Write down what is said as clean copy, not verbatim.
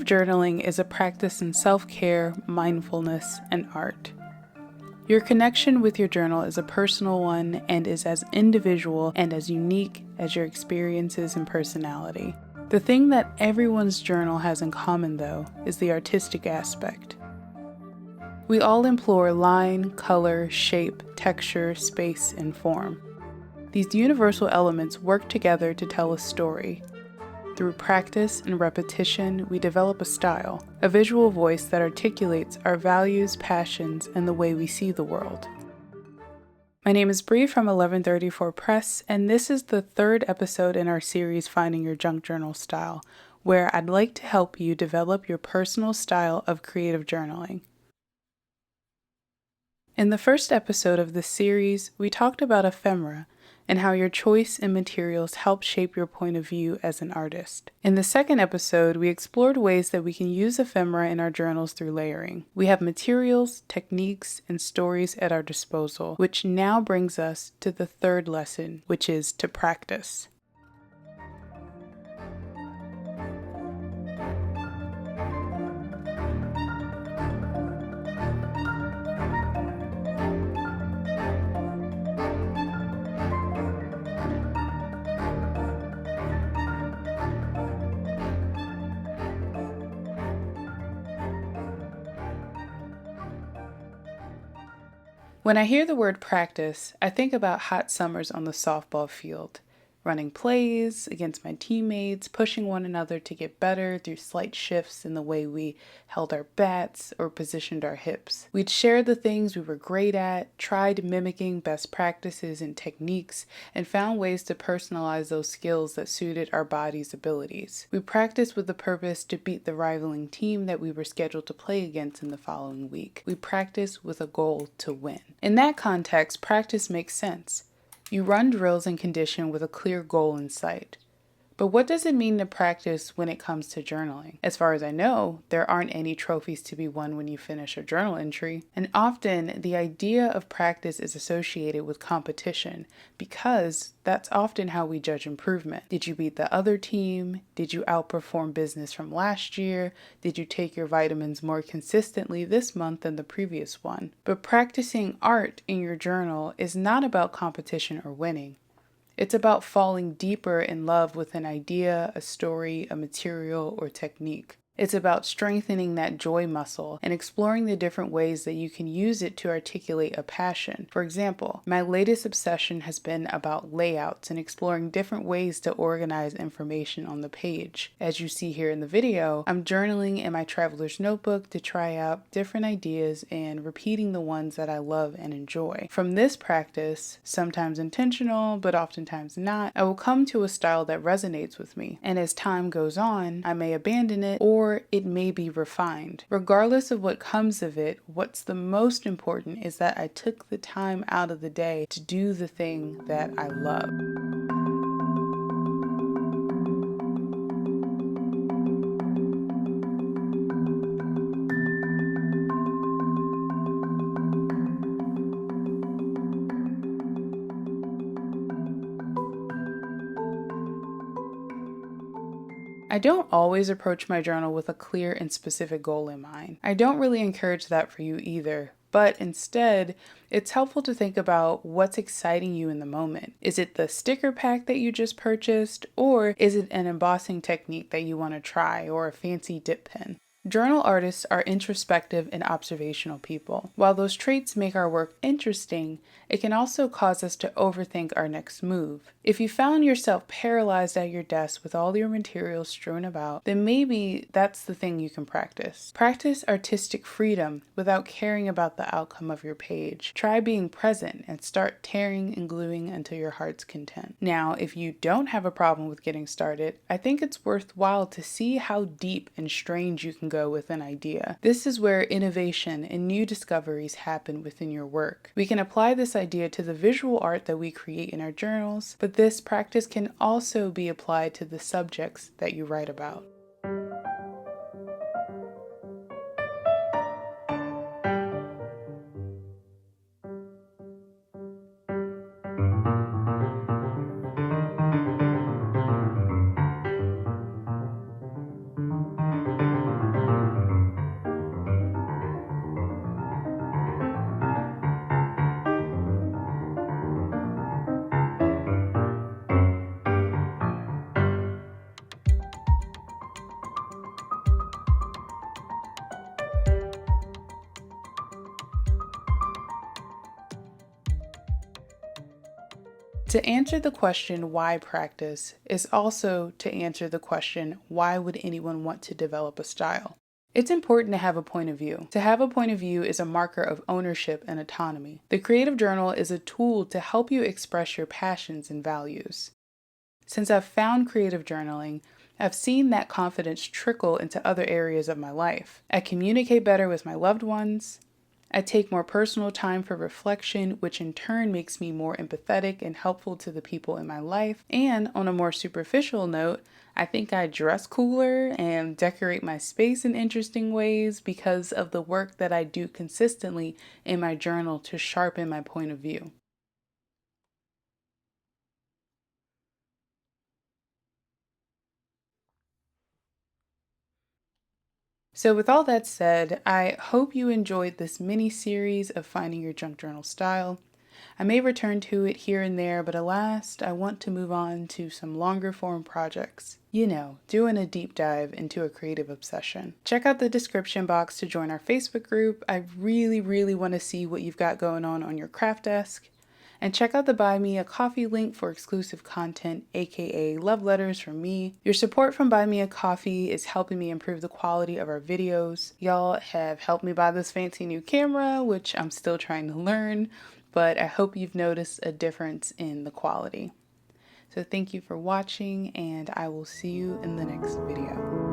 journaling is a practice in self-care, mindfulness, and art. Your connection with your journal is a personal one and is as individual and as unique as your experiences and personality. The thing that everyone's journal has in common, though, is the artistic aspect. We all employ line, color, shape, texture, space, and form. These universal elements work together to tell a story. Through practice and repetition, we develop a style, a visual voice that articulates our values, passions, and the way we see the world. My name is Bree from 1134 Press, and this is the third episode in our series Finding Your Junk Journal Style, where I'd like to help you develop your personal style of creative journaling. In the first episode of this series, we talked about ephemera and how your choice in materials help shape your point of view as an artist. In the second episode, we explored ways that we can use ephemera in our journals through layering. We have materials, techniques, and stories at our disposal, which now brings us to the third lesson, which is to practice. When I hear the word practice, I think about hot summers on the softball field, running plays against my teammates, pushing one another to get better through slight shifts in the way we held our bats or positioned our hips. We'd share the things we were great at, tried mimicking best practices and techniques, and found ways to personalize those skills that suited our body's abilities. We practiced with the purpose to beat the rivaling team that we were scheduled to play against in the following week. We practiced with a goal to win. In that context, practice makes sense. You run drills and condition with a clear goal in sight. But what does it mean to practice when it comes to journaling? As far as I know, there aren't any trophies to be won when you finish a journal entry. And often, the idea of practice is associated with competition because that's often how we judge improvement. Did you beat the other team? Did you outperform business from last year? Did you take your vitamins more consistently this month than the previous one? But practicing art in your journal is not about competition or winning. It's about falling deeper in love with an idea, a story, a material, or technique. It's about strengthening that joy muscle and exploring the different ways that you can use it to articulate a passion. For example, my latest obsession has been about layouts and exploring different ways to organize information on the page. As you see here in the video, I'm journaling in my traveler's notebook to try out different ideas and repeating the ones that I love and enjoy. From this practice, sometimes intentional, but oftentimes not, I will come to a style that resonates with me. And as time goes on, I may abandon it or it may be refined. Regardless of what comes of it, what's the most important is that I took the time out of the day to do the thing that I love. I don't always approach my journal with a clear and specific goal in mind. I don't really encourage that for you either, but instead, it's helpful to think about what's exciting you in the moment. Is it the sticker pack that you just purchased, or is it an embossing technique that you want to try, or a fancy dip pen? Journal artists are introspective and observational people. While those traits make our work interesting, it can also cause us to overthink our next move. If you found yourself paralyzed at your desk with all your materials strewn about, then maybe that's the thing you can practice. Practice artistic freedom without caring about the outcome of your page. Try being present and start tearing and gluing until your heart's content. Now, if you don't have a problem with getting started, I think it's worthwhile to see how deep and strange you can go with an idea. This is where innovation and new discoveries happen within your work. We can apply this idea to the visual art that we create in our journals, but this practice can also be applied to the subjects that you write about. To answer the question, why practice, is also to answer the question, why would anyone want to develop a style? It's important to have a point of view. To have a point of view is a marker of ownership and autonomy. The creative journal is a tool to help you express your passions and values. Since I've found creative journaling, I've seen that confidence trickle into other areas of my life. I communicate better with my loved ones. I take more personal time for reflection, which in turn makes me more empathetic and helpful to the people in my life. And on a more superficial note, I think I dress cooler and decorate my space in interesting ways because of the work that I do consistently in my journal to sharpen my point of view. So, with all that said, I hope you enjoyed this mini series of finding your junk journal style. I may return to it here and there, but alas, I want to move on to some longer form projects. Doing a deep dive into a creative obsession. Check out the description box to join our Facebook group. I really want to see what you've got going on your craft desk. And check out the Buy Me a Coffee link for exclusive content, aka love letters from me. Your support from Buy Me a Coffee is helping me improve the quality of our videos. Y'all have helped me buy this fancy new camera, which I'm still trying to learn, but I hope you've noticed a difference in the quality. So thank you for watching, and I will see you in the next video.